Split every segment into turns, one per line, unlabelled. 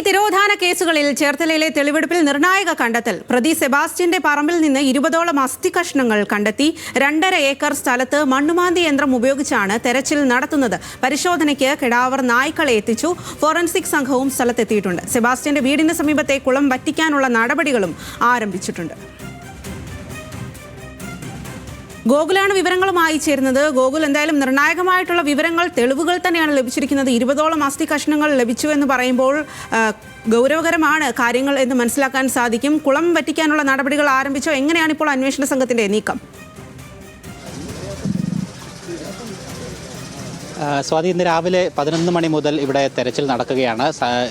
തിരോധാന കേസുകളിൽ ചേർത്തലയിലെ തെളിവെടുപ്പിൽ നിർണായക കണ്ടെത്തൽ. പ്രതി സെബാസ്റ്റ്യന്റെ പറമ്പിൽ നിന്ന് 20ഓളം അസ്ഥി കഷ്ണങ്ങൾ കണ്ടെത്തി. 2.5 ഏക്കർ സ്ഥലത്ത് മണ്ണുമാന്തി യന്ത്രം ഉപയോഗിച്ചാണ് തെരച്ചിൽ നടത്തുന്നത്. പരിശോധനയ്ക്ക് കെടാവർ നായ്ക്കളെ എത്തിച്ചു. ഫോറൻസിക് സംഘവും സ്ഥലത്തെത്തിയിട്ടുണ്ട്. സെബാസ്റ്റ്യന്റെ വീടിന് സമീപത്തെ കുളം വറ്റിക്കാനുള്ള നടപടികളും ആരംഭിച്ചിട്ടുണ്ട്. ഗോകുലാണ് വിവരങ്ങളുമായി ചേരുന്നത്. ഗോകുൽ, എന്തായാലും നിർണായകമായിട്ടുള്ള വിവരങ്ങൾ, തെളിവുകൾ തന്നെയാണ് ലഭിച്ചിരിക്കുന്നത്. 20ഓളം അസ്ഥി കഷ്ണങ്ങൾ ലഭിച്ചു എന്ന് പറയുമ്പോൾ ഗൗരവകരമാണ് കാര്യങ്ങൾ എന്ന് മനസ്സിലാക്കാൻ സാധിക്കും. കുളം വറ്റിക്കാനുള്ള നടപടികൾ ആരംഭിച്ചോ? എങ്ങനെയാണ് ഇപ്പോൾ അന്വേഷണ സംഘത്തിന്റെ നീക്കം?
സ്വാതി, ഇന്ന് രാവിലെ 11 മണി മുതൽ ഇവിടെ തെരച്ചിൽ നടക്കുകയാണ്.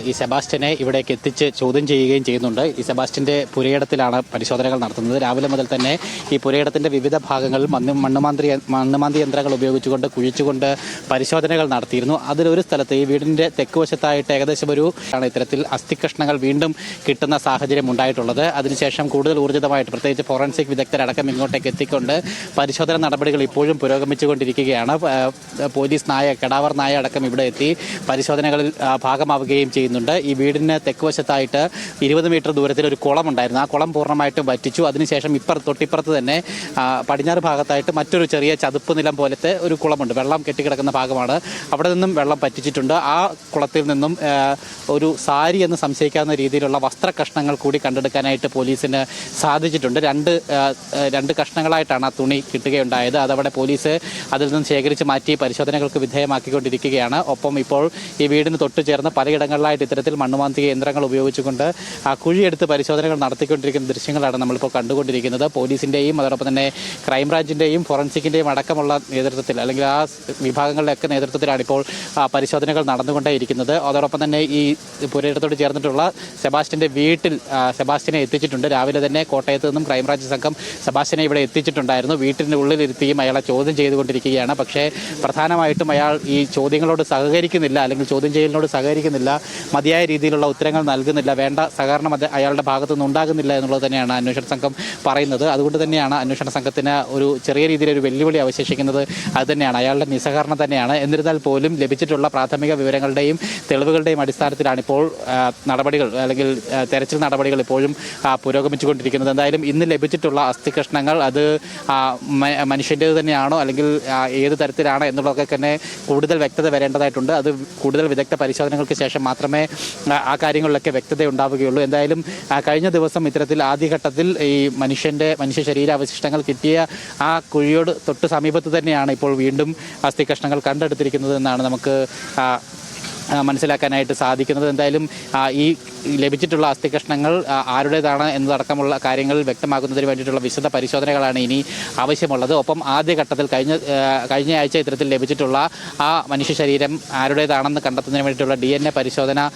ഈ സെബാസ്റ്റ്യനെ ഇവിടേക്ക് എത്തിച്ച് ചോദ്യം ചെയ്യുകയും ചെയ്യുന്നുണ്ട്. ഈ സെബാസ്റ്റ്യൻ്റെ പുരയിടത്തിലാണ് പരിശോധനകൾ നടത്തുന്നത്. രാവിലെ മുതൽ തന്നെ ഈ പുരയിടത്തിൻ്റെ വിവിധ ഭാഗങ്ങളിൽ മണ്ണുമാന്തി യന്ത്രങ്ങൾ ഉപയോഗിച്ചുകൊണ്ട് കുഴിച്ചുകൊണ്ട് പരിശോധനകൾ നടത്തിയിരുന്നു. അതിലൊരു സ്ഥലത്ത് ഈ വീടിൻ്റെ തെക്ക് വശത്തായിട്ട് ഏകദേശം ഇത്തരത്തിൽ അസ്ഥികഷ്ണങ്ങൾ വീണ്ടും കിട്ടുന്ന സാഹചര്യം ഉണ്ടായിട്ടുള്ളത്. അതിനുശേഷം കൂടുതൽ ഊർജിതമായിട്ട് പ്രത്യേകിച്ച് ഫോറൻസിക് വിദഗ്ധരടക്കം ഇങ്ങോട്ടേക്ക് എത്തിക്കൊണ്ട് പരിശോധന നടപടികൾ ഇപ്പോഴും പുരോഗമിച്ചുകൊണ്ടിരിക്കുകയാണ്. പോലീസ് കെടാവർ നായ അടക്കം ഇവിടെ എത്തി പരിശോധനകളിൽ ഭാഗമാവുകയും ചെയ്യുന്നുണ്ട്. ഈ വീടിന് തെക്ക് വശത്തായിട്ട് 20 മീറ്റർ ദൂരത്തിൽ ഒരു കുളമുണ്ടായിരുന്നു. ആ കുളം പൂർണ്ണമായിട്ടും വറ്റിച്ചു. അതിനുശേഷം തൊട്ടിപ്പുറത്ത് തന്നെ പടിഞ്ഞാറ് ഭാഗത്തായിട്ട് മറ്റൊരു ചെറിയ ചതുപ്പ് നിലം പോലത്തെ ഒരു കുളമുണ്ട്. വെള്ളം കെട്ടിക്കിടക്കുന്ന ഭാഗമാണ്. അവിടെ നിന്നും വെള്ളം പറ്റിച്ചിട്ടുണ്ട്. ആ കുളത്തിൽ നിന്നും ഒരു സാരി എന്ന് സംശയിക്കാവുന്ന രീതിയിലുള്ള വസ്ത്രകഷ്ണങ്ങൾ കൂടി കണ്ടെടുക്കാനായിട്ട് പോലീസിന് സാധിച്ചിട്ടുണ്ട്. രണ്ട് കഷ്ണങ്ങളായിട്ടാണ് ആ തുണി കിട്ടുകയുണ്ടായത്. അതവിടെ പോലീസ് അതിൽ നിന്ന് ശേഖരിച്ച് മാറ്റി പരിശോധനകൾക്ക് വിധേയമാക്കിക്കൊണ്ടിരിക്കുകയാണ്. ഒപ്പം ഇപ്പോൾ ഈ വീടിന് തൊട്ട് ചേർന്ന് പലയിടങ്ങളിലായിട്ട് ഇത്തരത്തിൽ മണ്ണുമാന്തി യന്ത്രങ്ങൾ ഉപയോഗിച്ചുകൊണ്ട് കുഴിയെടുത്ത് പരിശോധനകൾ നടത്തിക്കൊണ്ടിരിക്കുന്ന ദൃശ്യങ്ങളാണ് നമ്മളിപ്പോൾ കണ്ടുകൊണ്ടിരിക്കുന്നത്. പോലീസിൻ്റെയും അതോടൊപ്പം തന്നെ ക്രൈംബ്രാഞ്ചിൻ്റെയും ഫോറൻസിക്കിൻ്റെയും അടക്കമുള്ള നേതൃത്വത്തിൽ, അല്ലെങ്കിൽ ആ വിഭാഗങ്ങളുടെയൊക്കെ നേതൃത്വത്തിലാണ് ഇപ്പോൾ പരിശോധനകൾ നടന്നുകൊണ്ടേയിരിക്കുന്നത്. അതോടൊപ്പം തന്നെ ഈ പുരയിടത്തോട് ചേർന്നിട്ടുള്ള സെബാസ്റ്റ്യൻ്റെ വീട്ടിൽ സെബാസ്റ്റ്യനെ എത്തിച്ചിട്ടുണ്ട്. രാവിലെ തന്നെ കോട്ടയത്ത് നിന്നും ക്രൈംബ്രാഞ്ച് സംഘം സെബാസ്റ്റ്യനെ ഇവിടെ എത്തിച്ചിട്ടുണ്ടായിരുന്നു. വീട്ടിൻ്റെ ഉള്ളിലിരുത്തിയും അയാളെ ചോദ്യം ചെയ്തുകൊണ്ടിരിക്കുകയാണ്. പക്ഷേ പ്രധാനമായിട്ടും അയാൾ ഈ ചോദ്യങ്ങളോട് സഹകരിക്കുന്നില്ല, അല്ലെങ്കിൽ ചോദ്യം ചെയ്യലിനോട് സഹകരിക്കുന്നില്ല, മതിയായ രീതിയിലുള്ള ഉത്തരങ്ങൾ നൽകുന്നില്ല, വേണ്ട സഹകരണം അയാളുടെ ഭാഗത്തുനിന്ന് ഉണ്ടാകുന്നില്ല എന്നുള്ളത് തന്നെയാണ് അന്വേഷണ സംഘം പറയുന്നത്. അതുകൊണ്ട് തന്നെയാണ് അന്വേഷണ സംഘത്തിന് ഒരു ചെറിയ രീതിയിലൊരു വെല്ലുവിളി അവശേഷിക്കുന്നത്. അത് തന്നെയാണ്, അയാളുടെ നിസ്സഹകരണം തന്നെയാണ്. എന്നിരുന്നാൽ പോലും ലഭിച്ചിട്ടുള്ള പ്രാഥമിക വിവരങ്ങളുടെയും തെളിവുകളുടെയും അടിസ്ഥാനത്തിലാണ് ഇപ്പോൾ നടപടികൾ, അല്ലെങ്കിൽ തെരച്ചിൽ നടപടികൾ ഇപ്പോഴും പുരോഗമിച്ചുകൊണ്ടിരിക്കുന്നത്. എന്തായാലും ഇന്ന് ലഭിച്ചിട്ടുള്ള അസ്ഥികഷ്ണങ്ങൾ അത് മനുഷ്യൻ്റേത് തന്നെയാണോ, അല്ലെങ്കിൽ ഏത് തരത്തിലാണ് എന്നുള്ളതൊക്കെ തന്നെ കൂടുതൽ വ്യക്തത വരേണ്ടതായിട്ടുണ്ട്. അത് കൂടുതൽ വിദഗ്ധ പരിശോധനകൾക്ക് ശേഷം മാത്രമേ ആ കാര്യങ്ങളിലൊക്കെ വ്യക്തത ഉണ്ടാവുകയുള്ളൂ. എന്തായാലും കഴിഞ്ഞ ദിവസം ഇത്തരത്തിൽ ആദ്യഘട്ടത്തിൽ ഈ മനുഷ്യ ശരീരാവശിഷ്ടങ്ങൾ കിട്ടിയ ആ കുഴിയോട് തൊട്ട് സമീപത്ത് തന്നെയാണ് ഇപ്പോൾ വീണ്ടും അസ്ഥികഷ്ണങ്ങൾ കണ്ടെടുത്തിരിക്കുന്നത് എന്നാണ് നമുക്ക് മനസ്സിലാക്കാനായിട്ട് സാധിക്കുന്നത്. എന്തായാലും ഈ ലഭിച്ചിട്ടുള്ള അസ്ഥികഷ്ണങ്ങൾ ആരുടേതാണ് എന്നതടക്കമുള്ള കാര്യങ്ങൾ വ്യക്തമാക്കുന്നതിന് വേണ്ടിയിട്ടുള്ള വിശദ പരിശോധനകളാണ് ഇനി ആവശ്യമുള്ളത്. ഒപ്പം ആദ്യഘട്ടത്തിൽ കഴിഞ്ഞ ആഴ്ച ഇത്തരത്തിൽ ലഭിച്ചിട്ടുള്ള ആ മനുഷ്യ ശരീരം ആരുടേതാണെന്ന് കണ്ടെത്തുന്നതിന് വേണ്ടിയിട്ടുള്ള DNA പരിശോധന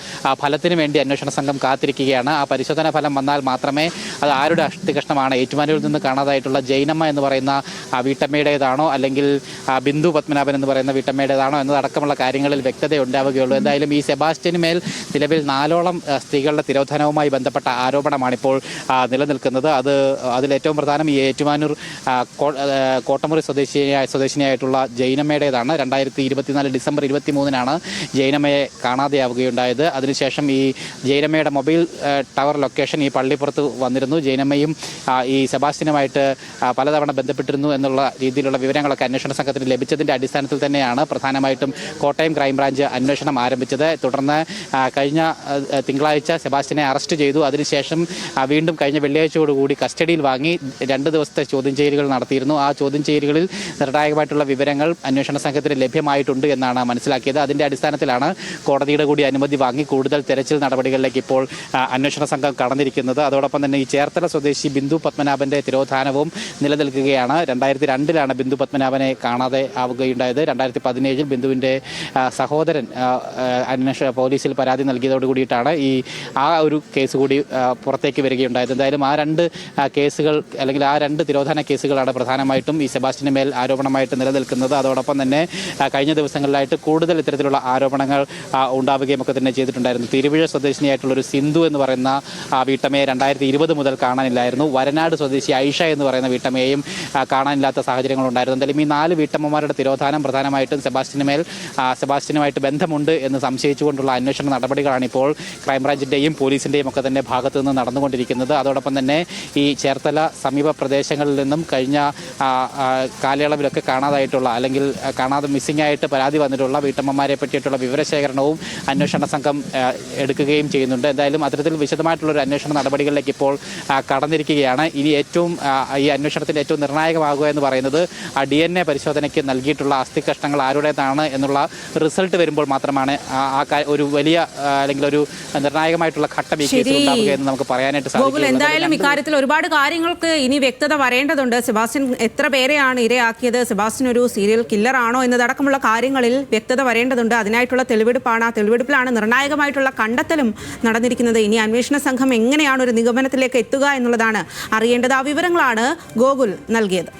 ഫലത്തിന് വേണ്ടി അന്വേഷണ സംഘം കാത്തിരിക്കുകയാണ്. ആ പരിശോധനാ ഫലം വന്നാൽ മാത്രമേ അത് ആരുടെ അസ്ഥികഷ്ണമാണ്, ഏറ്റുമാനൂരിൽ നിന്ന് കാണാതായിട്ടുള്ള ജൈനമ്മ എന്ന് പറയുന്ന വീട്ടമ്മയുടേതാണോ, അല്ലെങ്കിൽ ബിന്ദു പത്മനാഭൻ എന്ന് പറയുന്ന വീട്ടമ്മയുടേതാണോ എന്നതടക്കമുള്ള കാര്യങ്ങളിൽ വ്യക്തത ഉണ്ടാവുകയുള്ളൂ. എന്തായാലും ഈ സെബാസ്റ്റ്യന് മേൽ നിലവിൽ 4ഓളം സ്ത്രീകളുടെ തിരോധാനവുമായി ബന്ധപ്പെട്ട ആരോപണമാണിപ്പോൾ നിലനിൽക്കുന്നത്. അതിലേറ്റവും പ്രധാനം ഈ ഏറ്റുമാനൂർ കോട്ടമുറി സ്വദേശിനിയായിട്ടുള്ള ജൈനമ്മയുടേതാണ്. 2024 ഡിസംബർ 23-നാണ് ജൈനമ്മയെ കാണാതെയാവുകയുണ്ടായത്. അതിനുശേഷം ഈ ജൈനമ്മയുടെ മൊബൈൽ ടവർ ലൊക്കേഷൻ ഈ പള്ളിപ്പുറത്ത് വന്നിരുന്നു. ജൈനമ്മയും ഈ സെബാസ്റ്റ്യനുമായിട്ട് പലതവണ ബന്ധപ്പെട്ടിരുന്നു എന്നുള്ള രീതിയിലുള്ള വിവരങ്ങളൊക്കെ അന്വേഷണ സംഘത്തിന് ലഭിച്ചതിൻ്റെ അടിസ്ഥാനത്തിൽ തന്നെയാണ് പ്രധാനമായിട്ടും കോട്ടയം ക്രൈംബ്രാഞ്ച് അന്വേഷണം ആരംഭിച്ചത്. തുടർന്ന് കഴിഞ്ഞ തിങ്കളാഴ്ച സെബാസ്റ്റ്യനെ അറസ്റ്റ് ചെയ്തു. അതിനുശേഷം വീണ്ടും കഴിഞ്ഞ വെള്ളിയാഴ്ചയോടുകൂടി കസ്റ്റഡിയിൽ വാങ്ങി 2 ദിവസത്തെ ചോദ്യം ചെയ്യലുകൾ നടത്തിയിരുന്നു. ആ ചോദ്യം ചെയ്യലുകളിൽ നിർണായകമായിട്ടുള്ള വിവരങ്ങൾ അന്വേഷണ സംഘത്തിന് ലഭ്യമായിട്ടുണ്ട് എന്നാണ് മനസ്സിലാക്കിയത്. അതിൻ്റെ അടിസ്ഥാനത്തിലാണ് കോടതിയുടെ കൂടി അനുമതി വാങ്ങി കൂടുതൽ തെരച്ചിൽ നടപടികളിലേക്ക് ഇപ്പോൾ അന്വേഷണ സംഘം കടന്നിരിക്കുന്നത്. അതോടൊപ്പം തന്നെ ഈ ചേർത്തല സ്വദേശി ബിന്ദു പത്മനാഭൻ്റെ തിരോധാനവും നിലനിൽക്കുകയാണ്. 2002-ലാണ് ബിന്ദു പത്മനാഭനെ കാണാതെ ആവുകയുണ്ടായത്. 2017-ൽ ബിന്ദുവിൻ്റെ സഹോദരൻ പോലീസിൽ പരാതി നൽകിയതോടുകൂടിയിട്ടാണ് ആ ഒരു കേസ് കൂടി പുറത്തേക്ക് വരികയുണ്ടായത്. എന്തായാലും ആ 2 കേസുകൾ, അല്ലെങ്കിൽ ആ 2 തിരോധാന കേസുകളാണ് പ്രധാനമായിട്ടും ഈ സെബാസ്റ്റ്യന് മേൽ ആരോപണമായിട്ട് നിലനിൽക്കുന്നത്. അതോടൊപ്പം തന്നെ കഴിഞ്ഞ ദിവസങ്ങളിലായിട്ട് കൂടുതൽ ഇത്തരത്തിലുള്ള ആരോപണങ്ങൾ ഉണ്ടാവുകയും ഒക്കെ തന്നെ ചെയ്തിട്ടുണ്ടായിരുന്നു. തിരുവിഴ സ്വദേശിനിയായിട്ടുള്ളൊരു സിന്ധു എന്ന് പറയുന്ന വീട്ടമ്മയെ 2020 മുതൽ കാണാനില്ലായിരുന്നു. വരനാട് സ്വദേശി ഐഷ എന്ന് പറയുന്ന വീട്ടമ്മയെയും കാണാനില്ലാത്ത സാഹചര്യങ്ങളുണ്ടായിരുന്നു. എന്തായാലും ഈ 4 വീട്ടമ്മമാരുടെ തിരോധാനം പ്രധാനമായിട്ടും സെബാസ്റ്റ്യനുമായിട്ട് ബന്ധമുണ്ട് എന്ന് സംശയിച്ചുകൊണ്ടുള്ള അന്വേഷണ നടപടികളാണ് ഇപ്പോൾ ക്രൈംബ്രാഞ്ചിൻ്റെയും പോലീസിൻ്റെയും ഒക്കെ തന്നെ ഭാഗത്തു നിന്ന് നടന്നുകൊണ്ടിരിക്കുന്നത്. അതോടൊപ്പം തന്നെ ഈ ചേർത്തല സമീപ പ്രദേശങ്ങളിൽ നിന്നും കഴിഞ്ഞ കാലയളവിലൊക്കെ കാണാതായിട്ടുള്ള അല്ലെങ്കിൽ കാണാതെ മിസ്സിംഗ് ആയിട്ട് പരാതി വന്നിട്ടുള്ള വീട്ടമ്മമാരെ പറ്റിയിട്ടുള്ള വിവരശേഖരണവും അന്വേഷണ സംഘം എടുക്കുകയും ചെയ്യുന്നുണ്ട്. എന്തായാലും അത്തരത്തിൽ വിശദമായിട്ടുള്ളൊരു അന്വേഷണ നടപടികളിലേക്ക് ഇപ്പോൾ കടന്നിരിക്കുകയാണ്. ഇനി ഈ അന്വേഷണത്തിൻ്റെ ഏറ്റവും നിർണായകമാകുക എന്ന് പറയുന്നത് DNA പരിശോധനയ്ക്ക് നൽകിയിട്ടുള്ള അസ്ഥി കഷ്ണങ്ങൾ ആരുടേതാണ് എന്നുള്ള റിസൾട്ട് വരുമ്പോൾ മാത്രമാണ് ഒരു വലിയ അല്ലെങ്കിൽ ഒരു നിർണായകമായിട്ടുള്ള ഘട്ടം ഈ കേസിൽ ഉണ്ടാവുക എന്ന് നമുക്ക് പറയാനായിട്ട് സാധിക്കും.
എന്തായാലും ഇക്കാര്യത്തിൽ ഒരുപാട് കാര്യങ്ങൾക്ക് ഇനി വ്യക്തത വരേണ്ടതുണ്ട്. സെബാസ്റ്റ്യൻ എത്ര പേരെയാണ് ഇരയാക്കിയത്, സെബാസ്റ്റ്യൻ ഒരു സീരിയൽ കില്ലർ ആണോ എന്നതടക്കമുള്ള കാര്യങ്ങളിൽ വ്യക്തത വരേണ്ടതുണ്ട്. അതിനായിട്ടുള്ള തെളിവെടുപ്പാണ്. ആ തെളിവെടുപ്പിലാണ് നിർണായകമായിട്ടുള്ള കണ്ടെത്തലും നടന്നിരിക്കുന്നത്. ഇനി അന്വേഷണ സംഘം എങ്ങനെയാണ് ഒരു നിഗമനത്തിലേക്ക് എത്തുക എന്നുള്ളതാണ് അറിയേണ്ടത്. ആ വിവരങ്ങളാണ് ഗോകുൽ നൽകിയത്.